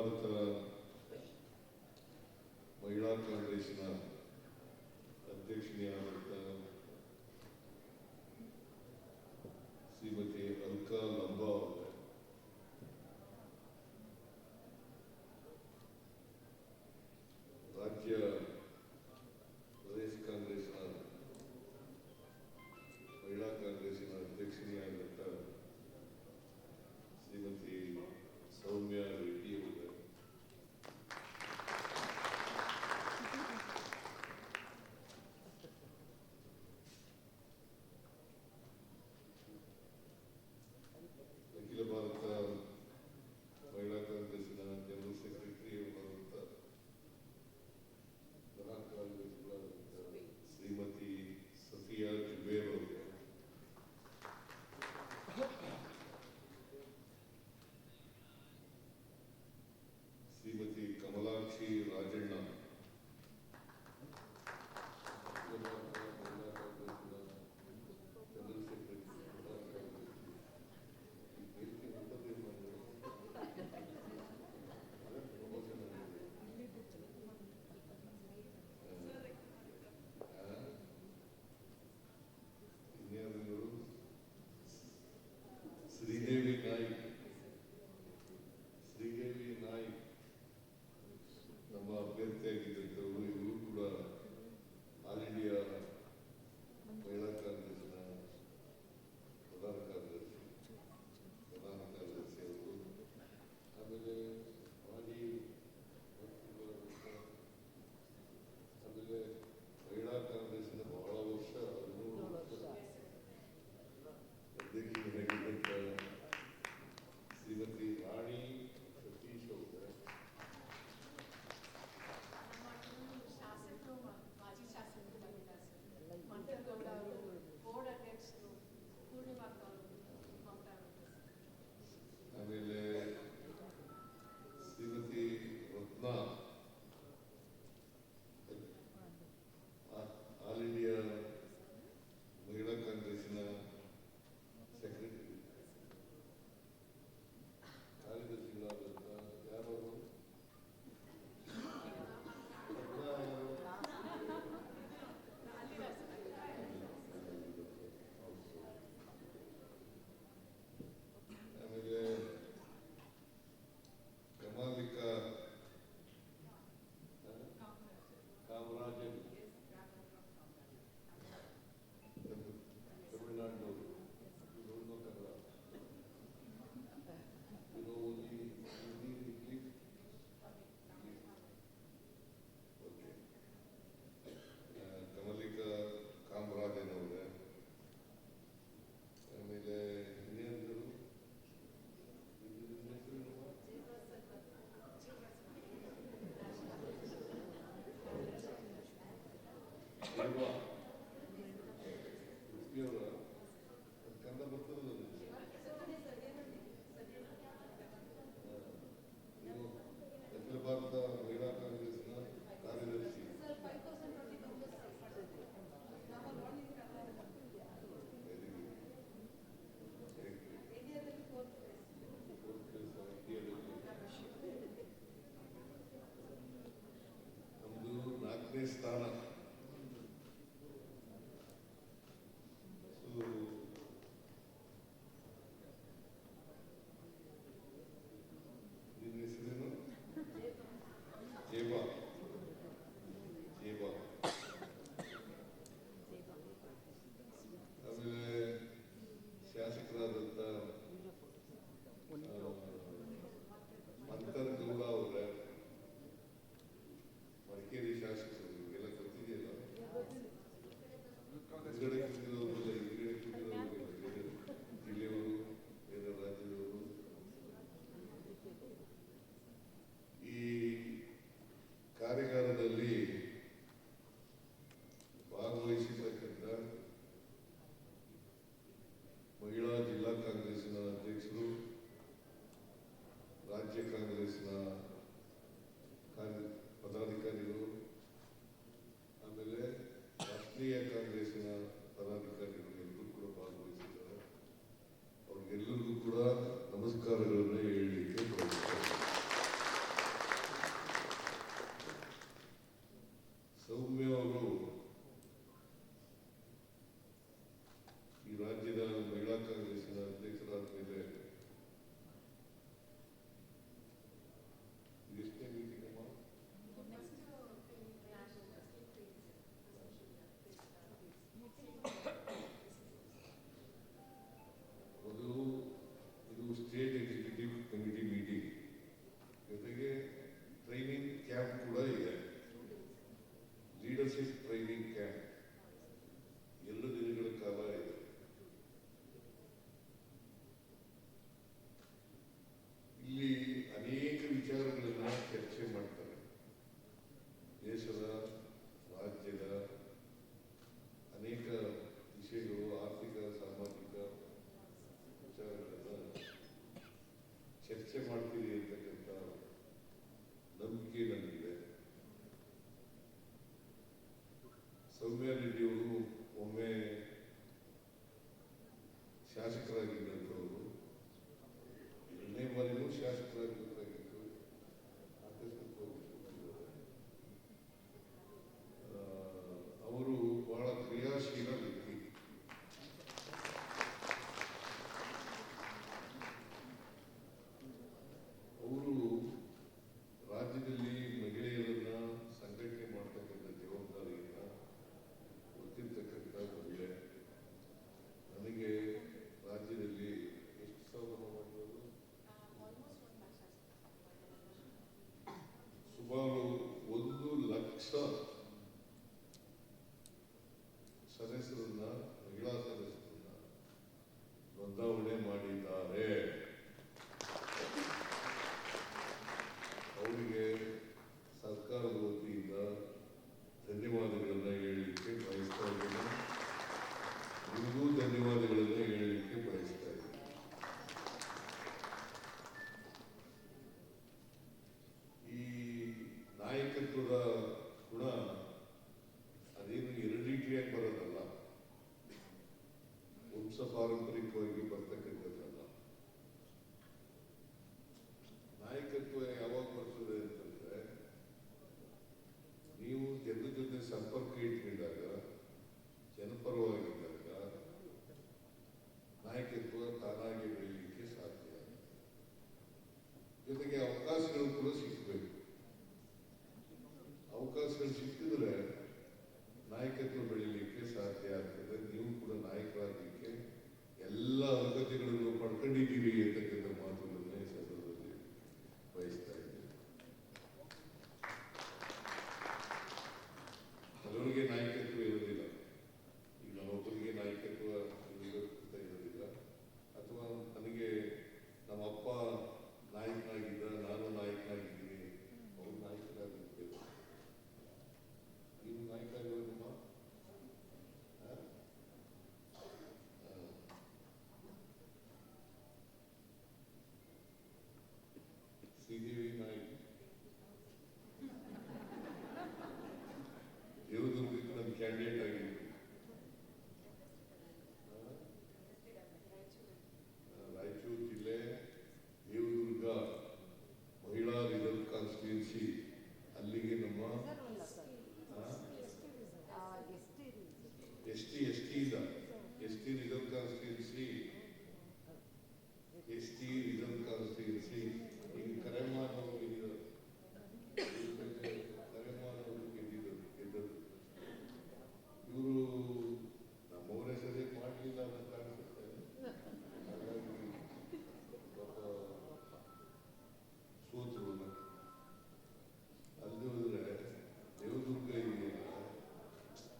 ಭಾರತ ಮಹಿಳಾ ಕಾಂಗ್ರೆಸ್ನ ಅಧ್ಯಕ್ಷಿಣಿಯಾದಂಥ ಶ್ರೀಮತಿ ಅಲ್ಕಾ ಲಂಬಾ ಅವರೇ, ರಾಜ್ಯ ಪ್ರದೇಶ ಕಾಂಗ್ರೆಸ್ನ ಮಹಿಳಾ ಕಾಂಗ್ರೆಸ್ಸಿನ ಅಧ್ಯಕ್ಷಿಣಿಯಾದಂಥ ಶ್ರೀಮತಿ ಸೌಮ್ಯ ರೆಡ್ಡಿ ಅವರೇ, ಸ್ಟೇಟ್ ಎಕ್ಸಿಕ್ಯೂಟಿವ್ ಕಮಿಟಿ ಮೀಟಿಂಗ್ ಜೊತೆಗೆ ಟ್ರೈನಿಂಗ್ ಕ್ಯಾಂಪ್ ಕೂಡ ಇದೆ. ಲೀಡರ್ಶಿಪ್ ಟ್ರೈನಿಂಗ್ ಕ್ಯಾಂಪ್ 2 ದಿನಗಳ ಕಾಲ ಇದೆ. ಇಲ್ಲಿ ಅನೇಕ ವಿಚಾರಗಳನ್ನ ಚರ್ಚೆ ಮಾಡ್ತಾರೆ. ದೇಶದ, ರಾಜ್ಯದ ಅನೇಕ ವಿಷಯಗಳು, ಆರ್ಥಿಕ, ಸಾಮಾಜಿಕ ವಿಚಾರಗಳನ್ನ ಚರ್ಚೆ ಮಾಡ್ತೀರಿ ಅಂತಕ್ಕಂಥ ನಂಬಿಕೆ ನನಗಿದೆ. ಸೌಮ್ಯ ರೆಡ್ಡಿ ಅವರು ಒಮ್ಮೆ ಶಾಸಕರಾಗಿದ್ದಂಥವರು, 2ನೇ ಬಾರಿನೂ ಶಾಸಕರಾಗಿದ್ದಾಗಿತ್ತು. ಅವರು ಬಹಳ ಕ್ರಿಯಾಶೀಲ ವ್ಯಕ್ತಿ. ಅವರು ರಾಜ್ಯದಲ್ಲಿ ಮಹಿಳೆಯರನ್ನ ಸಂಘಟನೆ ಮಾಡ್ತಕ್ಕಂಥ ಜವಾಬ್ದಾರಿಯನ್ನ ಗೊತ್ತಿರ್ತಕ್ಕಂಥ ಮಹಿಳೆ. ನನಗೆ ರಾಜ್ಯದಲ್ಲಿ ಎಷ್ಟು ಸಾವಿರ ಮಾಡಿರೋದು, ಸುಮಾರು 1 ಲಕ್ಷ ಸದಸ್ಯರನ್ನ, ಮಹಿಳಾ ಸದಸ್ಯರನ್ನ ನೋಂದಾವಣೆ ಮಾಡಿದ್ದಾರೆ. ಅವರಿಗೆ ಸರ್ಕಾರದ ವತಿಯಿಂದ ಧನ್ಯವಾದಗಳನ್ನ ಹೇಳಲಿಕ್ಕೆ ಬಯಸ್ತಾ ಇದ್ದೇನೆ. ನಿಮಗೂ ಧನ್ಯವಾದಗಳನ್ನ ಹೇಳಲಿಕ್ಕೆ ಬಯಸ್ತಾ ಇದ್ದೇನೆ. ಈ ನಾಯಕತ್ವದ ಗುಣ ಅದೇನು ಹೆರಿಡಿಟಿಯಾಗಿ ಬರೋದಲ್ಲ, ವಂಶ ಪಾರಂಪರಿಕವಾಗಿ ಬರ್ತಕ್ಕಂಥದ್ದಲ್ಲ. ನಾಯಕತ್ವ ಯಾವಾಗ ಬರ್ತದೆ ಅಂತಂದ್ರೆ, ನೀವು ಜನರ ಜೊತೆ ಸಂಪರ್ಕ ಇಟ್ಕೊಂಡಾಗ, ಜನಪರವಾಗಿದ್ದಾಗ ನಾಯಕತ್ವ ತಾನಾಗಿ ಬೆಳೀಲಿಕ್ಕೆ ಸಾಧ್ಯ. ಜೊತೆಗೆ ಅವಕಾಶಗಳು ಕೂಡ ಸಿಕ್ಕಬೇಕು. ಅವಕಾಶಗಳು ಸಿಕ್ಕಿದ್ರೆ ನಾಯಕತ್ವ ಬೆಳೀಲಿಕ್ಕೆ ಸಾಧ್ಯ ಆಗ್ತದೆ. ನೀವು ಕೂಡ ನಾಯಕರಾಗಲಿಕ್ಕೆ ಎಲ್ಲ ಅರ್ಹತೆಗಳನ್ನು ಪಡ್ಕೊಂಡಿದ್ದೀರಿ ಅಂತಕ್ಕಂಥ ಮಾತುಗಳನ್ನೇ ಈ ಸಂದರ್ಭದಲ್ಲಿ ಬಯಸ್ತಾ ಇದ್ದೀನಿ. ಕೆಲವರಿಗೆ ನಾಯಕತ್ವ ಇರೋದಿಲ್ಲ. ಈಗ ನಮ್ಮೊಬ್ಬರಿಗೆ ನಾಯಕತ್ವ ಇರೋದಿಲ್ಲ, ಅಥವಾ ನನಗೆ ನಮ್ಮಪ್ಪ ನಾಯಕನಾಗಿದ್ದ, ನಾನು ನಾಯಕನಾಗಿದ್ದೀನಿ, ಅವ್ರು ನಾಯಕರಾಗಿರ್ಬೇಕು. ನೀವು ನಾಯಕ ಆಗಿರೋದಮ್ಮ ಶ್ರೀದೇವಿ ನಾಯಕ, ದೇವದುರ್ಗಕ್ಕೆ ನನ್ನ ಕ್ಯಾಂಡಿಡೇಟ್ ಆಗಿದ್ರು. ರಾಯಚೂರು ಜಿಲ್ಲೆ ದೇವದುರ್ಗ ಮಹಿಳಾ ರಿಸರ್ವ್ ಕಾನ್ಸ್ಟಿಟ್ಯೂನ್ಸಿ, ಅಲ್ಲಿಗೆ ನಮ್ಮ ಎಸ್ಟಿ ರಿಸರ್ವ್ ಕಾನ್ಸ್ಟಿಟ್ಯೂನ್ಸಿ, ಈಗ ಕರೆಮಾನವರು ಗೆದ್ದಿದ್ದರು. ಇವರು ನಮ್ಮವರೇ ಸರಿ ಮಾಡಲಿಲ್ಲ ಅಂತ ಕಾಣಿಸುತ್ತೆ. ಹಾಗಾಗಿ ಪಾಪ ಸೋತರು. ಅಲ್ಲಿ ಹೋದ್ರೆ ದೇವದುರ್ಗ ಇದೆಯಲ್ಲ,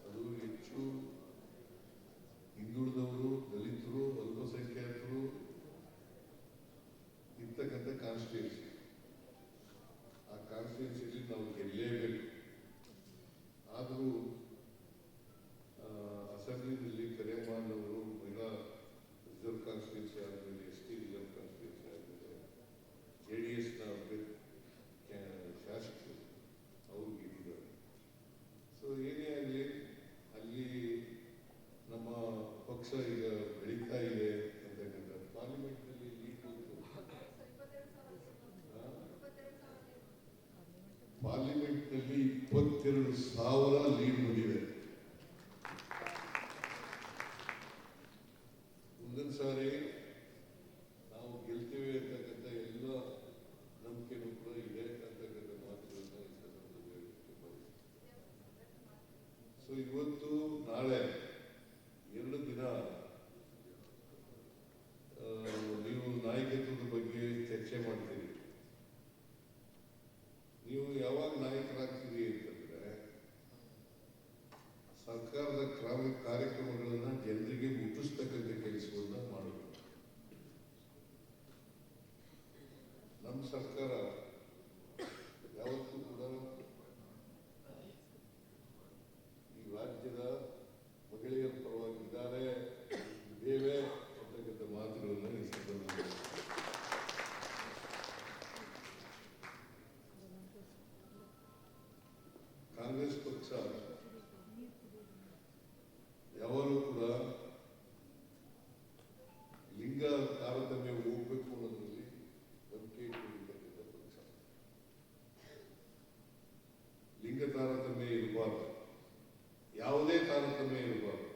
ಅದು ಹೆಚ್ಚು ಹಿಂದುಳಿದವರು, ದಲಿತರು, ಅಲ್ಪಸಂಖ್ಯಾತರು ಇರ್ತಕ್ಕಂಥ ಕಾನ್ಸ್ಟಿಟ್ಯೂನ್ಸಿ. ಆ ಕಾನ್ಸ್ಟಿಟ್ಯೂನ್ಸಿಯಲ್ಲಿ ನಾವು ಗೆಲ್ಲೇಬೇಕು. ಆದರೂ ಅಸೆಂಬ್ಲಿನಲ್ಲಿ ಕರೆಮಾನವರು ಮಹಿಳಾ ರಿಸರ್ವ್ ಕಾನ್ಸ್ಟಿಟ್ಯೂನ್ಸಿ ಆದಮೇಲೆ, ಎಸ್ಟಿ ರಿಸರ್ವ್ ಕಾನ್ಸ್ಟಿಟ್ಯೂನ್ಸಿ ಆದಮೇಲೆ JDSನ ಶಾಸಕರು ಅವರು ಗೆದ್ದಿದ್ದಾರೆ. ಸೊ ಏನೇ ಆಗಲಿ, ಅಲ್ಲಿ ನಮ್ಮ ಪಕ್ಷ ಈಗ ಬೆಳೀತಾ ಇದೆ ಅಂತಕ್ಕಂಥ. ಪಾರ್ಲಿಮೆಂಟ್ನಲ್ಲಿ ಲೀಡ್ ಬಂತು. ಪಾರ್ಲಿಮೆಂಟ್ನಲ್ಲಿ 22,000 ಲೀಡ್ ಬಂದಿದೆ. ಮುಂದಿನ ಸಾರಿ ನಾವು ಗೆಲ್ತೇವೆ ಅಂತಕ್ಕಂಥ ಎಲ್ಲ ನಂಬಿಕೆನೂ ಕೂಡ ಇದೆ ಅಂತಕ್ಕಂಥ ಮಾತುಗಳನ್ನ ಈ ಸಂದರ್ಭದಲ್ಲಿ ಹೇಳಲಿಕ್ಕೆ ಬಯಸ್ತೀನಿ. ಸೊ ಇವತ್ತು ನಾಳೆ 2 ದಿನ ನೀವು ನಾಯಕತ್ವ ನಾಯಕತ್ವದ ಬಗ್ಗೆ ಚರ್ಚೆ ಮಾಡ್ತೀರಿ. ನೀವು ಯಾವಾಗ ನಾಯಕರಾಗ್ತೀರಿ ಅಂತಂದ್ರೆ ಸರ್ಕಾರದ ಕಾರ್ಯಕ್ರಮಗಳನ್ನ ಜನರಿಗೆ ಮುಟ್ಟಿಸ್ತಕ್ಕಂಥ ಕೆಲಸವನ್ನ ಮಾಡಬೇಕು. ನಮ್ಮ ಸರ್ಕಾರ ಯಾವತ್ತೂ ಕೂಡ ಈ ರಾಜ್ಯದ ಮಹಿಳೆಯರ ಪರವಾಗಿದ್ದಾರೆ, ಇದ್ದೇವೆ ಅಂತಕ್ಕಂಥ ಮಾತುಗಳನ್ನು ಈ ಸಂದರ್ಭದಲ್ಲಿ ಕಾಂಗ್ರೆಸ್ ಪಕ್ಷ ಯಾವಾಗಲೂ ಕೂಡ ಲಿಂಗ ತಾರತಮ್ಯ ಹೋಗ್ಬೇಕು ಅನ್ನೋದ್ರಲ್ಲಿ ನಂಬಿಕೆ ಇಟ್ಟಿರ್ತಕ್ಕಂಥ ಪಕ್ಷ. ಲಿಂಗ ತಾರತಮ್ಯ ಇರಬಾರ್ದು, ಯಾವುದೇ ತಾರತಮ್ಯ ಇರಬಾರ್ದು.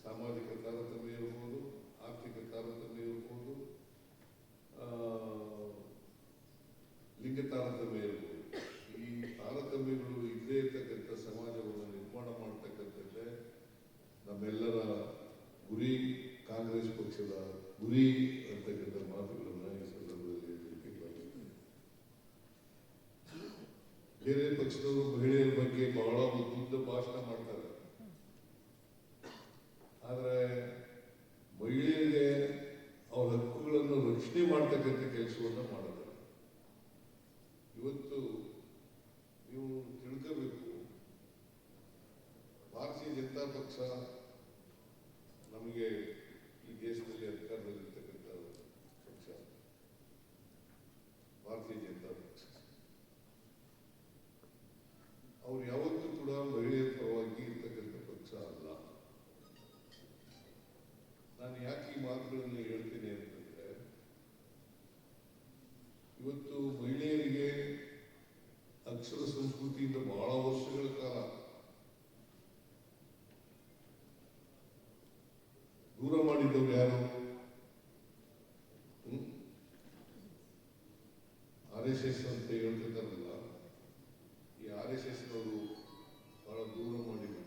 ಸಾಮಾಜಿಕ ತಾರತಮ್ಯ ಇರ್ಬೋದು, ಆರ್ಥಿಕ ತಾರತಮ್ಯ ಇರ್ಬೋದು, ಲಿಂಗ ತಾರತಮ್ಯ ಇರ್ಬೋದು. ಈ ತಾರತಮ್ಯಗಳು ಇದ್ದೇ ಇರ್ತಕ್ಕಂಥ ಸಮಾಜವನ್ನು ನಿರ್ಮಾಣ ಮಾಡ್ತಕ್ಕಂಥದ್ದೇ ನಮ್ಮೆಲ್ಲರ ಗುರಿ, ಕಾಂಗ್ರೆಸ್ ಪಕ್ಷದ ಗುರಿ ಅಂತಕ್ಕಂಥ ಮಾತುಗಳನ್ನು ಈ ಸಂದರ್ಭದಲ್ಲಿ ಹೇಳಲಿಕ್ಕೆ ಬಯಸುತ್ತೇನೆ. ಬೇರೆ ಪಕ್ಷದವರು ಮಹಿಳೆಯರ ಬಗ್ಗೆ ಬಹಳ ಉದ್ದ ಭಾಷಣ ಮಾಡ್ತಾರೆ, ಆದರೆ ಮಹಿಳೆಯರಿಗೆ ಅವರ ಹಕ್ಕುಗಳನ್ನು ರಕ್ಷಣೆ ಮಾಡ್ತಕ್ಕಂಥ ಕೆಲಸವನ್ನು ಮಾಡಿದ್ದಾರೆ. ಇವತ್ತು ನೀವು ತಿಳ್ಕೋಬೇಕು, ಭಾರತೀಯ ಜನತಾ ಪಕ್ಷ ನಮಗೆ ಈ ದೇಶದಲ್ಲಿ ಅಧಿಕಾರದಲ್ಲಿರ್ತಕ್ಕಂಥ ಪಕ್ಷ. ಭಾರತೀಯ ಜನತಾ ಪಕ್ಷ ಅವ್ರು ಯಾವತ್ತೂ ಕೂಡ ಮಹಿಳೆಯರ ಪರವಾಗಿ ಇರ್ತಕ್ಕಂಥ ಪಕ್ಷ ಅಲ್ಲ. ನಾನು ಯಾಕೆ ಈ ಮಾತುಗಳನ್ನು ಹೇಳ್ತೇನೆ ಅಂತಂದ್ರೆ, ಇವತ್ತು ಮಹಿಳೆಯರಿಗೆ ಅಕ್ಷರ ಸಂಸ್ಕೃತಿಯಿಂದ ಬಹಳ ವರ್ಷಗಳ ಕಾಲ ದೂರ ಮಾಡಿದ್ದವ್ರು ಯಾರು? RSS ಅಂತ ಹೇಳ್ತಿದ್ದಾರಲ್ಲ, ಈ RSS ನವರು ಬಹಳ ದೂರ ಮಾಡಿದ್ರು.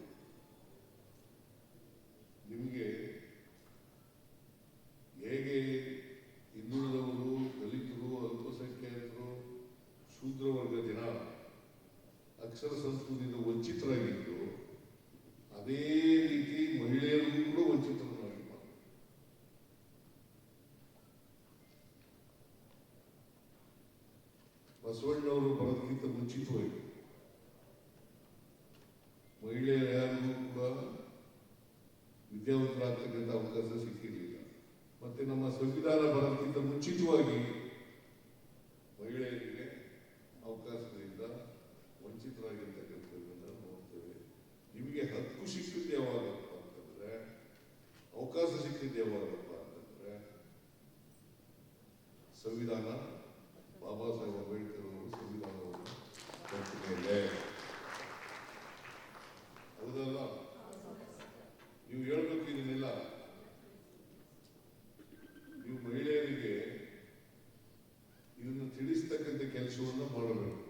ನಿಮಗೆ ಹೇಗೆ ಹಿಂದುಳಿದವರು, ದಲಿತರು, ಅಲ್ಪಸಂಖ್ಯಾತರು, ಶೂದ್ರ ವರ್ಗ ಜನ ಅಕ್ಷರ ಸಂಸ್ಕೃತಿಯಿಂದ ವಂಚಿತರಾಗಿದ್ದು, ಅದೇ ರೀತಿ ಮಹಿಳೆಯರಿಗೂ ಕೂಡ ವಂಚಿತರನ್ನಾಗಿ ಮಾಡಿದ್ರು. ಬಸವಣ್ಣವರು ಬರೋದಕ್ಕಿಂತ ಮುಂಚಿತವಾಗಿ ಮಹಿಳೆಯರು ಯಾರಿಗೂ ಕೂಡ ವಿದ್ಯಾವಂತರಾಗ್ತಕ್ಕಂಥ ಅವಕಾಶ ಸಿಕ್ಕಿರಲಿಲ್ಲ. ಮತ್ತೆ ನಮ್ಮ ಸಂವಿಧಾನ ಬರೋದಕ್ಕಿಂತ ಮುಂಚಿತವಾಗಿ ಮಹಿಳೆಯರಿಗೆ ಅವಕಾಶದಿಂದ ವಂಚಿತರಾಗಿರ್ತಕ್ಕಂಥದ್ದನ್ನು ನೋಡ್ತೇವೆ. ನಿಮಗೆ ಹಕ್ಕು ಸಿಕ್ಕಿದ್ದು ಯಾವಾಗಪ್ಪ ಅಂತಂದ್ರೆ, ಅವಕಾಶ ಸಿಕ್ಕಿದ್ದು ಯಾವಾಗಪ್ಪ ಅಂತಂದ್ರೆ, ಸಂವಿಧಾನ ಬಾಬಾ ಸಾಹೇಬ್ ಅಂಬೇಡ್ಕರ್ ಅವರು ಸಂವಿಧಾನವನ್ನು ಕೊಟ್ಟ ಮೇಲೆ. ಹೌದಲ್ಲ? ನೀವು ಹೇಳ್ಬೇಕು ಇದನ್ನೆಲ್ಲ. ನೀವು ಮಹಿಳೆಯರಿಗೆ ಇದನ್ನು ತಿಳಿಸ್ತಕ್ಕಂಥ ಕೆಲಸವನ್ನು ಮಾಡಬೇಕು.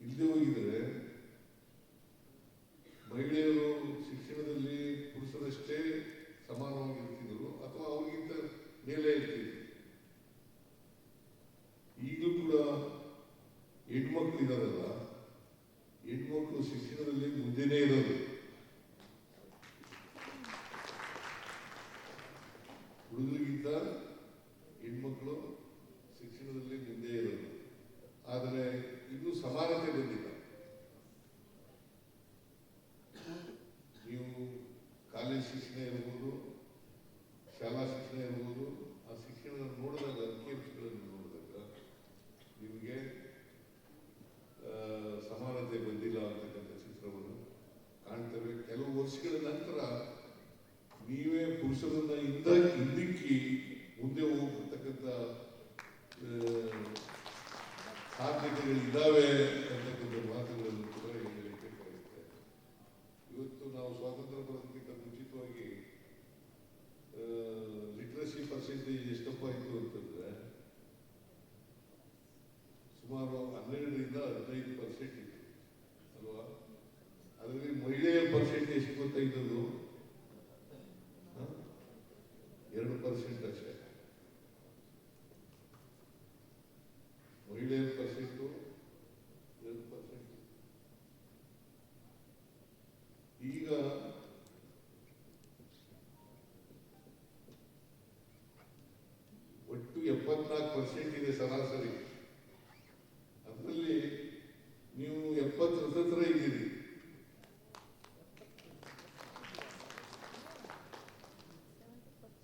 ಇಲ್ಲದೆ ಹೋಗಿದ್ರೆ ಮಹಿಳೆಯರು ಶಿಕ್ಷಣದಲ್ಲಿ ಪುರುಷರಷ್ಟೇ ಸಮಾನವಾಗಿ ಇರ್ತಿದ್ರು, ಅಥವಾ ಅವ್ರಿಗಿಂತ ಮೇಲೆ ಇರ್ತಿದ್ರು. ಈಗಲೂ ಕೂಡ ಹೆಣ್ಮಕ್ಳು ಇದಾರಲ್ಲ, ಹೆಣ್ಮಕ್ಳು ಶಿಕ್ಷಣದಲ್ಲಿ ಮುಂದೆನೇ ಇರೋದು. ಹುಡುಗರಿಗಿಂತ ಹೆಣ್ಮಕ್ಳು ಶಿಕ್ಷಣದಲ್ಲಿ ಮುಂದೆ ಇರೋದು. ಆದರೆ ಇನ್ನೂ ಸಮಾನತೆ ಬಂದಿಲ್ಲ. ನೀವು ಕಾಲೇಜ್ ಶಿಕ್ಷಣ ಇರ್ಬೋದು, ಶಾಲಾ ಶಿಕ್ಷಣ ಇರ್ಬೋದು, ಆ ಶಿಕ್ಷಣ ನೋಡಿದಾಗ, ಅಂಕಿಅಂಶಗಳನ್ನು ನೋಡಿದಾಗ ನಿಮಗೆ ಸಮಾನತೆ ಬಂದಿಲ್ಲ ಅಂತಕ್ಕಂಥ ಚಿತ್ರವನ್ನು ಕಾಣ್ತೇವೆ. ಕೆಲವು ವರ್ಷಗಳ ನಂತರ ನೀವೇ ಪುರುಷರನ್ನ ಹಿಂದಿಕ್ಕಿ ಮುಂದೆ ಹೋಗ್ತಕ್ಕಂಥ ಸಾಧ್ಯತೆಗಳಿದ್ದಾವೆ ಅಂತಕ್ಕಂಥ ಮಾತುಗಳನ್ನು ಕೂಡ ಹೇಳಲಿಕ್ಕೆ ಬರುತ್ತೆ. ಇವತ್ತು ನಾವು ಸ್ವಾತಂತ್ರ್ಯ ಬರೋದಕ್ಕಿಂತ ಮುಂಚಿತವಾಗಿ ಲಿಟ್ರಸಿ ಪರ್ಸೆಂಟೇಜ್ ಎಷ್ಟಪ್ಪ ಇತ್ತು ಅಂತಂದ್ರೆ ಸುಮಾರು 12ರಿಂದ 15% ಇತ್ತು ಅಲ್ವಾ? ಅದರಲ್ಲಿ ಮಹಿಳೆಯರ ಪರ್ಸೆಂಟೇಜ್ ಎಷ್ಟು ಗೊತ್ತಾಯ್ತದ್ದು? 2% ಅಷ್ಟೇ. 86% ಇದೆ ಸರಾಸರಿ. ಅದರಲ್ಲಿ ನೀವು 70 ಹತ್ರ ಇದ್ದೀರಿ.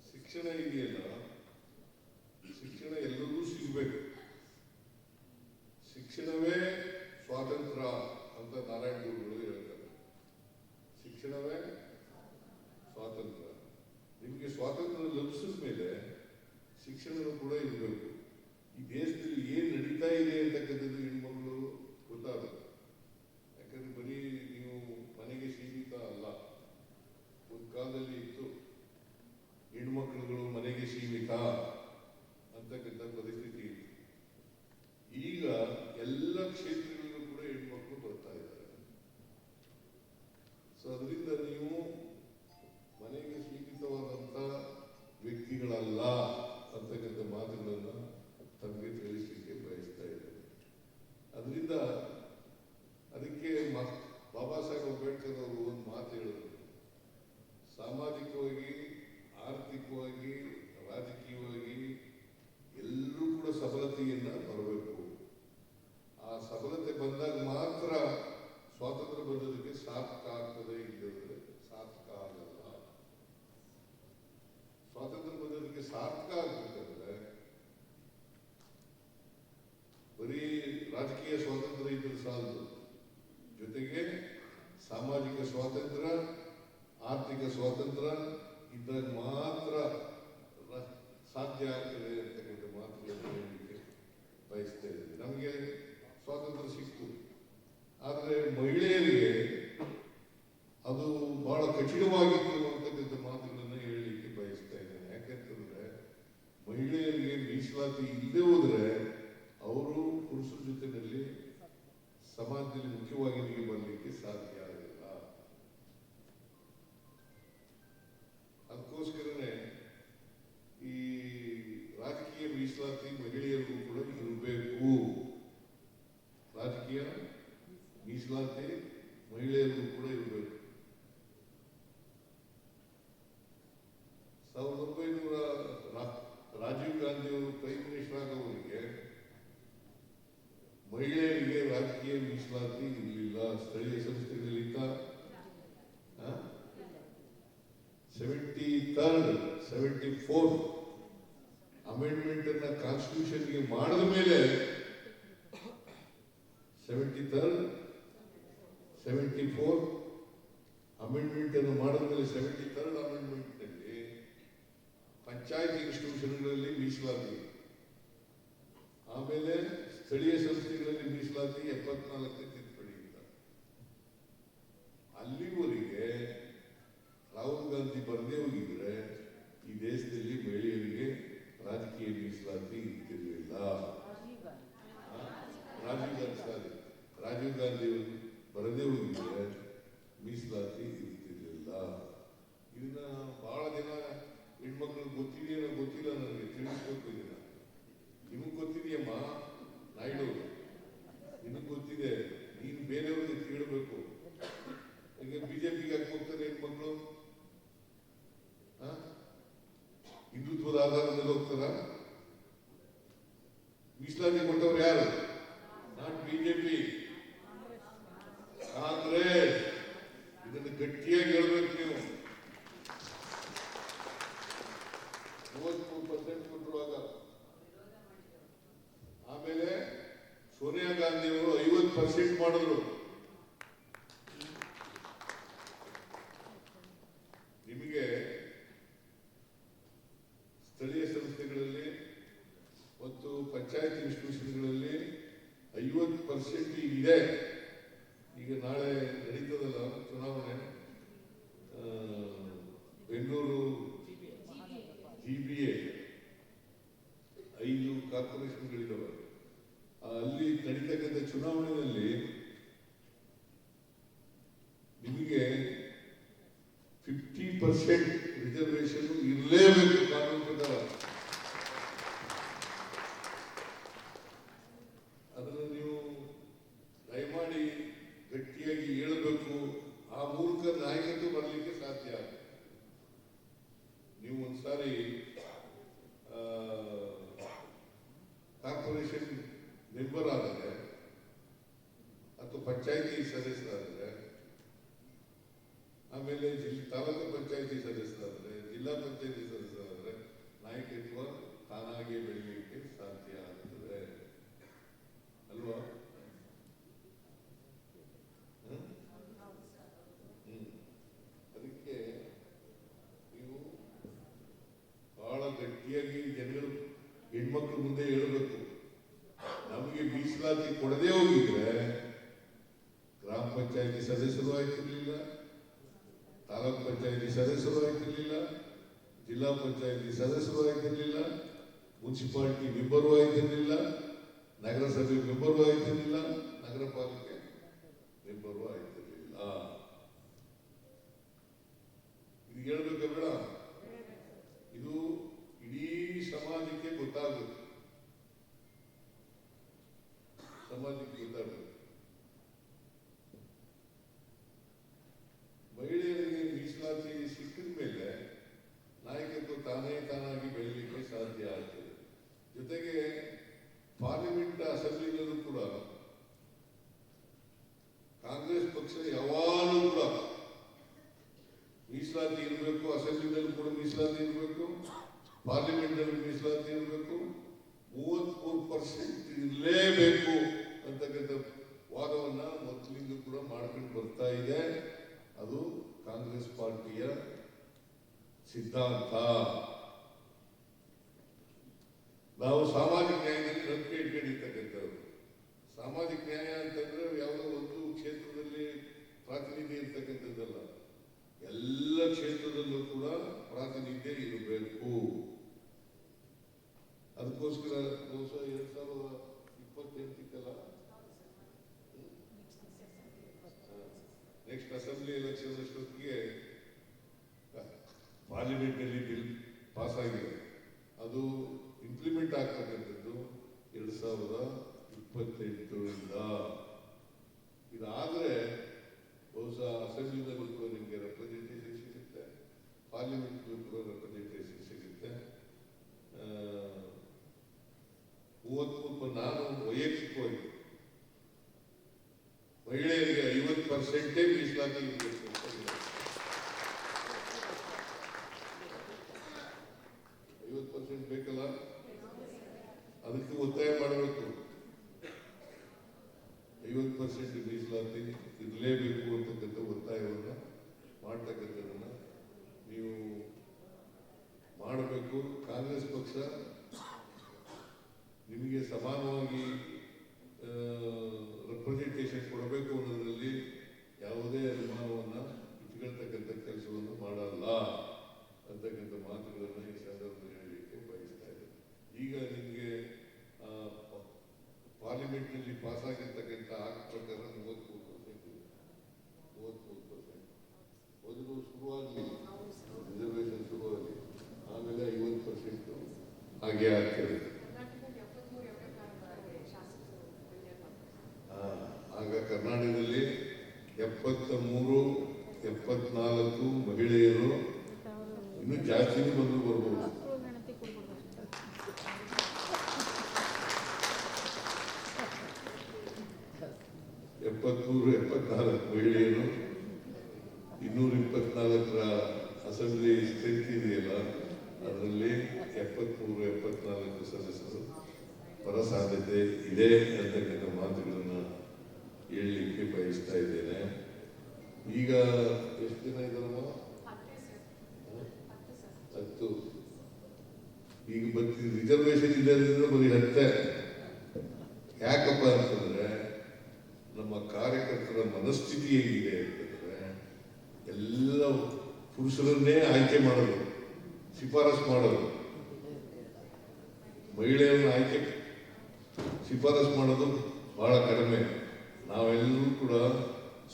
ಶಿಕ್ಷಣ ಇದೆಯಲ್ಲ, ಶಿಕ್ಷಣ ಎಲ್ಲರಿಗೂ ಸಿಗಬೇಕು. ಶಿಕ್ಷಣವೇ ಸ್ವಾತಂತ್ರ್ಯ ಅಂತ ನಾರಾಯಣ ಗುರುಗಳು ಹೇಳ್ತಾರೆ. ಶಿಕ್ಷಣವೇ ಸ್ವಾತಂತ್ರ್ಯ. ನಿಮಗೆ ಸ್ವಾತಂತ್ರ್ಯ ಲಭಿಸಿದ ಮೇಲೆ ಶಿಕ್ಷಣ ಕೂಡ ಇರಬೇಕು. ಈ ದೇಶದಲ್ಲಿ ಏನು ನಡೀತಾ ಇದೆ ಅಂತಕ್ಕಂಥದ್ದು ಹೆಣ್ಮಕ್ಳು ಗೊತ್ತಾಗುತ್ತೆ. ಯಾಕಂದ್ರೆ ಬರೀ ನೀವು ಮನೆಗೆ ಸೀಮಿತ ಅಲ್ಲ. ಒಂದು ಕಾಲದಲ್ಲಿ ಇತ್ತು ಹೆಣ್ಮಕ್ಳುಗಳು ಮನೆಗೆ ಸೀಮಿತ ಅಂತಕ್ಕಂಥ ಪರಿಸ್ಥಿತಿ ಇತ್ತು. ಈಗ ಎಲ್ಲ ಕ್ಷೇತ್ರಗಳಲ್ಲೂ ಕೂಡ ಹೆಣ್ಮಕ್ಳು ಬರ್ತಾ ಇದ್ದಾರೆ. ಸೊ ಅದರಿಂದ ನೀವು ಮನೆಗೆ ಸೀಮಿತವಾದಂಥ ವ್ಯಕ್ತಿಗಳಲ್ಲ ಅಂತಕ್ಕಂಥ ಮಾತುಗಳನ್ನು ತಮಗೆ ತಿಳಿಸಲಿಕ್ಕೆ ಬಯಸ್ತಾ ಇದ್ದೇನೆ. ಅದರಿಂದ ಅದಕ್ಕೆ ಬಾಬಾ ಸಾಹೇಬ್ ಅಂಬೇಡ್ಕರ್ ಅವರು ಒಂದು ಮಾತು ಹೇಳಿದ್ರು. ಸಾಮಾಜಿಕವಾಗಿ, ಆರ್ಥಿಕವಾಗಿ, ರಾಜಕೀಯವಾಗಿ ಎಲ್ಲರೂ ಕೂಡ ಸಫಲತೆಯನ್ನ ಬರಬೇಕು. ಆ ಸಫಲತೆ ಬಂದಾಗ ಮಾತ್ರ ಸ್ವಾತಂತ್ರ್ಯ ಬಂದೋದಕ್ಕೆ ಸಾರ್ಥಕ ಆಗ್ತದೆ. ಇಲ್ಲದ್ರೆ ಸಾರ್ಥಕ ಆಗಲ್ಲ. ಸ್ವಾತಂತ್ರ್ಯ ಬಂದೋದಕ್ಕೆ ಸಾರ್ಥಕ ಆಗ್ಬೇಕಂದ್ರೆ ಬರೀ ರಾಜಕೀಯ ಸ್ವಾತಂತ್ರ್ಯ ಇದ್ದರೆ ಸಾಲದು. ಜೊತೆಗೆ ಸಾಮಾಜಿಕ ಸ್ವಾತಂತ್ರ್ಯ, ಆರ್ಥಿಕ ಸ್ವಾತಂತ್ರ್ಯ ಇದ್ದಾಗ ಮಾತ್ರ ಸಾಧ್ಯ ಆಗ್ತದೆ ಅಂತಕ್ಕಂಥ ಮಾತುಗಳನ್ನು ಹೇಳಲಿಕ್ಕೆ ಬಯಸ್ತಾ ಇದ್ದೇನೆ. ನಮಗೆ ಸ್ವಾತಂತ್ರ್ಯ ಸಿಕ್ತು, ಆದರೆ ಮಹಿಳೆಯರಿಗೆ ಅದು ಬಹಳ ಕಠಿಣವಾಗಿತ್ತು ಅಂತಕ್ಕಂಥ ಮಾತುಗಳನ್ನು ಹೇಳಲಿಕ್ಕೆ ಬಯಸ್ತಾ ಇದ್ದೇನೆ. ಯಾಕೆಂತಂದ್ರೆ ಮಹಿಳೆಯರಿಗೆ ಮೀಸಲಾತಿ ಇಲ್ಲದೆ ಹೋದ್ರೆ ಅವರು ಪುರುಷರ ಜೊತೆಯಲ್ಲಿ ಸಮಾಜದಲ್ಲಿ ಮುಖ್ಯವಾಗಿ ಬರಲಿಕ್ಕೆ ಸಾಧ್ಯ ಆಗಿಲ್ಲ. ಅದಕ್ಕೋಸ್ಕರನೇ ಈ ರಾಜಕೀಯ ಮೀಸಲಾತಿ ಮಹಿಳೆಯರಿಗೂ ಕೂಡ ಇರಬೇಕು. ರಾಜಕೀಯ ಮೀಸಲಾತಿ ಮಹಿಳೆಯರಿಗೂ ಕೂಡ ಇರಬೇಕು. 1900 ರಾಜೀವ್ ಗಾಂಧಿ ಅವರು ಪ್ರೈಮ್ ಮಿನಿಸ್ಟರ್ ಆಗೋವರಿಗೆ ಮಹಿಳೆಯರಿಗೆ ರಾಜಕೀಯ ಮೀಸಲಾತಿ ಇರಲಿಲ್ಲ. ಸ್ಥಳೀಯ ಸಂಸ್ಥೆಗಳಿಂದ 74th ಅಮೆಂಡ್ಮೆಂಟ್ ಅನ್ನ ಕಾನ್ಸ್ಟಿಟ್ಯೂಷನ್ಗೆ ಮಾಡಿದ ಮೇಲೆ 74th ಅಮೆಂಡ್ಮೆಂಟ್ ಅನ್ನು ಮಾಡಿದ ಮೇಲೆ 73rd ಅಮೆಂಡ್ಮೆಂಟ್ ನಲ್ಲಿ ಪಂಚಾಯತ್ ಇನ್ಸ್ಟಿಟ್ಯೂಷನ್ಗಳಲ್ಲಿ ಮೀಸಲಾತಿ, ಆಮೇಲೆ ಸ್ಥಳೀಯ ಸಂಸ್ಥೆಗಳಲ್ಲಿ ಮೀಸಲಾತಿ 74ಕ್ಕೆ ತಿದ್ದುಪಡಿ ಇಲ್ಲ. ಅಲ್ಲಿವರೆಗೆ ರಾಹುಲ್ ಗಾಂಧಿ ಬರದೇ ಹೋಗಿದ್ರೆ ಈ ದೇಶದಲ್ಲಿ ಮಹಿಳೆಯರಿಗೆ ರಾಜಕೀಯ ಮೀಸಲಾತಿ ಇರ್ತಿರ್ಲಿಲ್ಲ. ರಾಜೀವ್ ಗಾಂಧಿ ಬರದೇ ಹೋಗಿದ್ರೆ ಮೀಸಲಾತಿ ಇರ್ತಿರ್ಲಿಲ್ಲ. ಇದನ್ನ ಬಹಳ ಜನ ಹೆಣ್ಮಕ್ಳು ಗೊತ್ತಿದೆಯೋ ಗೊತ್ತಿಲ್ಲ, ನನಗೆ ತಿಳಿಸ್ಬೇಕು. ಇದನ್ನ ನಿಮಗೆ ಗೊತ್ತಿದೆಯಮ್ಮ ನಾಯ್ಡು, ನಿಮಗೆ ಗೊತ್ತಿದೆ. ನೀನು ಬೇರೆಯವ್ರಿಗೆ ಕೇಳಬೇಕು. ಈಗ ಬಿಜೆಪಿಗೆ ಯಾಕೆ ಹೋಗ್ತಾರೆ ಹೆಣ್ಮಕ್ಳು? ಹಿಂದುತ್ವದ ಆಧಾರದ ಮೇಲೆ ಹೋಗ್ತಾರ? ಮೀಸಲಾತಿ ಕೊಟ್ಟವ್ರು ಯಾರು? Not BJP, Congress. ಇದನ್ನು ಗಟ್ಟಿಯಾಗಿ ಹೇಳ್ಬೇಕು ನೀವು. 33% ಕೊಟ್ಟರುವಾಗ. ಆಮೇಲೆ ಸೋನಿಯಾ ಗಾಂಧಿ ಅವರು 50% ಮಾಡಿದ್ರು. ನಿಮಗೆ ಸ್ಥಳೀಯ ಸಂಸ್ಥೆಗಳಲ್ಲಿ ಮತ್ತು ಪಂಚಾಯತ್ ಇನ್ಸ್ಟಿಟ್ಯೂಷನ್ಗಳಲ್ಲಿ 50% ಇದೆ. ಈಗ ನಾಳೆ ನಡೀತದಲ್ಲ ಚುನಾವಣೆ, ಬೆಂಗಳೂರು GBA 5 ಕಾರ್ಪೊರೇಷನ್ಗಳಿದ್ದಾವೆ. ಅಲ್ಲಿ ನಡೀತಕ್ಕಂಥ ಚುನಾವಣೆಯಲ್ಲಿ ನಿಮಗೆ 50% ರಿಸರ್ವೇಶನ್ ಇರಲೇಬೇಕು ಕಾನೂನು ಪ್ರಕಾರ. ಅದನ್ನು ನೀವು ದಯಮಾಡಿ ಗಟ್ಟಿಯಾಗಿ ಹೇಳಬೇಕು. ಆ ಮೂಲಕ ನಾಯಕತ್ವ ಬರಲಿಕ್ಕೆ ಸಾಧ್ಯ. ನೀವು ಒಂದ್ಸಾರಿ ಕಾರ್ಪೊರೇಷನ್ ಮೆಂಬರ್ ಆದರೆ ಅಥವಾ ಪಂಚಾಯಿತಿ ಸದಸ್ಯರಾದರೆ, ಆಮೇಲೆ ತಾಲೂಕು ಪಂಚಾಯಿತಿ ಸದಸ್ಯರಾದರೆ, ಜಿಲ್ಲಾ ಪಂಚಾಯಿತಿ ಸದಸ್ಯರಾದರೆ ನಾಯಕತ್ವ ತಾನಾಗಿ ಬೆಳೀಲಿಕ್ಕೆ ಸಾಧ್ಯ ಆಗ್ತದೆ ಅಲ್ವಾ? ಅದಕ್ಕೆ ನೀವು ಬಹಳ ಗಟ್ಟಿಯಾಗಿ ಜನಗಳು ಹೆಣ್ಮಕ್ಳು ಮುಂದೆ ಹೇಳಬೇಕು. ನಮಗೆ ಮೀಸಲಾತಿ ಕೊಡದೇ ಹೋಗಿದ್ರೆ ಗ್ರಾಮ ಪಂಚಾಯಿತಿ ಸದಸ್ಯರು ಆಯ್ತಿರ್ಲಿಲ್ಲ, ತಾಲೂಕ್ ಪಂಚಾಯಿತಿ ಸದಸ್ಯರು ಆಯ್ತಿರ್ಲಿಲ್ಲ, ಜಿಲ್ಲಾ ಪಂಚಾಯಿತಿ ಸದಸ್ಯರು ಆಯ್ತಿರ್ಲಿಲ್ಲ, ಮುನ್ಸಿಪಾಲಿಟಿ ಮೆಂಬರು ಆಯ್ತಿರ್ಲಿಲ್ಲ, ನಗರಸಭೆ ಮೆಂಬರು ಆಯ್ತಿರ್ಲಿಲ್ಲ, ನಗರ ಪಾಲಿಕೆ ಮೆಂಬರು ಆಯ್ತಿರ್ಲಿಲ್ಲ. ಇದು ಹೇಳ್ಬೇಕ ಬೇಡ? ಇದು ಇಡೀ ಸಮಾಜಕ್ಕೆ ಗೊತ್ತಾಗುತ್ತೆ, ಸಮಾಜಕ್ಕೆ ಗೊತ್ತಾಗುತ್ತೆ. ಮಹಿಳೆಯರಿಗೆ ಮೀಸಲಾತಿ ಸಿಕ್ಕಿದ ಮೇಲೆ ನಾಯಕತ್ವ ತಾನಾಗಿ ಬೆಳೀಲಿಕ್ಕೆ ಸಾಧ್ಯ ಆಗ್ತದೆ. ಜೊತೆಗೆ ಪಾರ್ಲಿಮೆಂಟ್ ಅಸೆಂಬ್ಲಿಗಳಲ್ಲೂ ಕೂಡ ಕಾಂಗ್ರೆಸ್ ಪಕ್ಷ ಯಾವಾಗಲೂ ಕೂಡ ಮೀಸಲಾತಿ ಇರಬೇಕು, ಅಸೆಂಬ್ಲಿನಲ್ಲಿ ಕೂಡ ಮೀಸಲಾತಿ ಇರಬೇಕು, ಪಾರ್ಲಿಮೆಂಟ್ ನಲ್ಲಿ ಮೀಸಲಾತಿ ಇರಬೇಕು, 33% ಇರಲೇಬೇಕು ಅಂತಕ್ಕಂಥ ವಾದವನ್ನ ಮೊದಲಿಂದ ಕೂಡ ಮಾಡ್ಕೊಂಡು ಬರ್ತಾ ಇದೆ. ಅದು ಕಾಂಗ್ರೆಸ್ ಪಾರ್ಟಿಯ ಸಿದ್ಧಾಂತ. ನಾವು ಸಾಮಾಜಿಕ ನ್ಯಾಯದಲ್ಲಿ ನಂಬಿಕೆ ಇಟ್ಕೊಂಡಿರ್ತಕ್ಕಂಥವ್ರು. ಸಾಮಾಜಿಕ ನ್ಯಾಯ ಅಂತಂದ್ರೆ ಯಾವುದೋ ಒಂದು ಕ್ಷೇತ್ರದಲ್ಲಿ ಪ್ರಾತಿನಿಧ್ಯ ಇರ್ತಕ್ಕಂಥದ್ದಲ್ಲ, ಎಲ್ಲ ಕ್ಷೇತ್ರದಲ್ಲೂ ಕೂಡ ಪ್ರಾತಿನಿಧ್ಯ ಇರಬೇಕು. ಅದಕ್ಕೋಸ್ಕರ 2028 ನೆಕ್ಸ್ಟ್ ಅಸೆಂಬ್ಲಿ ಎಲೆಕ್ಷನ್ ಅಷ್ಟೊತ್ತಿಗೆ ಪಾರ್ಲಿಮೆಂಟ್ ನಲ್ಲಿ ಬಿಲ್ ಪಾಸ್ ಆಗಿದೆ. ಅದು ಇಂಪ್ಲಿಮೆಂಟ್ ಆಗ್ತಕ್ಕಂಥದ್ದು 2028ರಿಂದ. ಇದಾದ್ರೆ ಬಹುಶಃ ಅಸೆಂಬ್ಲಿನಲ್ಲೂ ಕೂಡ ನಿಮಗೆ ರೆಪ್ರೆಸೆಂಟೇಷನ್ ಸಿಗುತ್ತೆ, ಪಾರ್ಲಿಮೆಂಟ್ ಕೂಡ ರೆಪ್ರೆಸೆಂಟೇಷನ್ ಸಿಗುತ್ತೆ. 33 ನಾನು ವೈಯಕ್ತಿಕವಾಗಿ ಮಹಿಳೆಯರಿಗೆ 50% ಮೀಸಲಾತಿ ಇರಬೇಕು ಅಂತ 50% ಬೇಕಲ್ಲ, ಅದಕ್ಕೆ ಒತ್ತಾಯ ಮಾಡಬೇಕು. 50% ಮೀಸಲಾತಿ ಇರಲೇಬೇಕು ಅಂತಕ್ಕಂಥ ಒತ್ತಾಯವನ್ನ ಮಾಡ್ತಕ್ಕಂಥದನ್ನ ನೀವು ಮಾಡಬೇಕು. ಕಾಂಗ್ರೆಸ್ ಪಕ್ಷ ನಿಮಗೆ ಸಮಾನವಾಗಿ ರೆಪ್ರೆಸೆಂಟೇಷನ್ ಕೊಡಬೇಕು ಅನ್ನೋದ್ರಲ್ಲಿ ಯಾವುದೇ ಅನುಮಾನವನ್ನ ಇಟ್ಕೊಳ್ತಕ್ಕಂಥ ಕೆಲಸವನ್ನು ಮಾಡಲ್ಲ ಅಂತಕ್ಕಂಥ ಮಾತುಗಳನ್ನು ಈ ಸಂದರ್ಭದಲ್ಲಿ ಹೇಳಲಿಕ್ಕೆ ಬಯಸ್ತಾ ಇದ್ದೇನೆ. ಈಗ ನಿಮಗೆ ಪಾರ್ಲಿಮೆಂಟ್ ನಲ್ಲಿ ಪಾಸ್ ಆಗಿರ್ತಕ್ಕಂಥ ಆಕ್ಟ್ ಪ್ರಕಾರ 33%. ಮೊದಲು ಶುರುವಾಗಿ ರಿಸರ್ವೇಶನ್ ಶುರುವಾಗಿ ಆಮೇಲೆ 50% ಹಾಗೆ ಆಗ್ತದೆ. ಆಗ ಕರ್ನಾಟಕದಲ್ಲಿ 73, 74 ಮಹಿಳೆಯರು, ಇನ್ನೂ ಜಾಸ್ತಿನೂ ಬಂದು ಬರ್ಬೋದು. 73, 74 ಮಹಿಳೆಯರು, 224ರ ಅಸೆಂಬ್ಲಿ ಸ್ಟ್ರೆಂತ್ ಇದೆಯಲ್ಲ, ಅದರಲ್ಲಿ 73, 74 ಸದಸ್ಯರು ಬರ ಸಾಧ್ಯತೆ ಇದೆ ಅಂತಕ್ಕಂಥ ಮಾತುಗಳನ್ನು ಹೇಳಲಿಕ್ಕೆ ಬಯಸ್ತಾ ಇದ್ದೇನೆ. ಈಗ ಎಷ್ಟು ದಿನ ಇದಾರಮ್ಮ? 10. ಈಗ ರಿಸರ್ವೇಶನ್ ಇಲ್ಲದ್ರಿಂದ ಬರೀ 10. ಯಾಕಪ್ಪ ಅಂತಂದ್ರೆ ನಮ್ಮ ಕಾರ್ಯಕರ್ತರ ಮನಸ್ಥಿತಿ ಹೇಗಿದೆ ಅಂತಂದ್ರೆ ಎಲ್ಲ ಪುರುಷರನ್ನೇ ಆಯ್ಕೆ ಮಾಡೋದು, ಶಿಫಾರಸು ಮಾಡೋದು, ಮಹಿಳೆಯರನ್ನ ಆಯ್ಕೆ ಶಿಫಾರಸು ಮಾಡೋದು ಬಹಳ ಕಡಿಮೆ. ನಾವೆಲ್ಲರೂ ಕೂಡ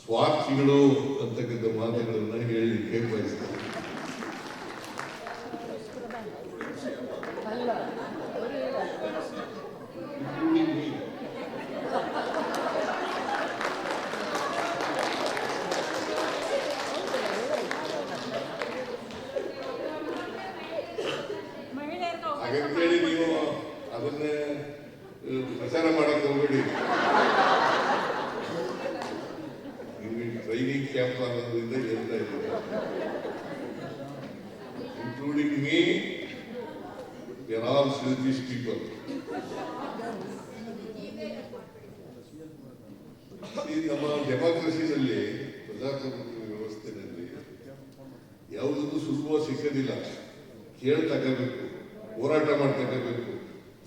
ಸ್ವಾರ್ಥಿಗಳು ಅಂತಕ್ಕಂಥ ಮಾತುಗಳನ್ನ ಹೇಳಲಿಕ್ಕೆ ಬಯಸ್ತೇವೆ. ಹಾಗಂತೇಳಿ ನೀವು ಅದನ್ನೇ ಪ್ರಚಾರ ಮಾಡಕ್ಕೆ ಹೋಗಬೇಡಿ. ನಿಮಗೆ ಟ್ರೈನಿಂಗ್ ಕ್ಯಾಂಪ್ ಅನ್ನೋದ್ರಿಂದ ಹೇಳ್ತಾ ಇದ್ದೀನಿ, including me, they are all selfish people. ನಮ್ಮ ಡೆಮಾಕ್ರಸಿನಲ್ಲಿ, ಪ್ರಜಾಪ್ರಭುತ್ವ ವ್ಯವಸ್ಥೆಯಲ್ಲಿ ಯಾವುದನ್ನು ಸುಲಭವಾಗಿ ಸಿಕ್ಕದಿಲ್ಲ. ಕೇಳಿ ತಗೋಬೇಕು, ಹೋರಾಟ ಮಾಡಿ ತಗೋಬೇಕು,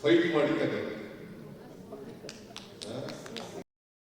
ಫೈಟ್ ಮಾಡಿ ತಗೋಬೇಕು.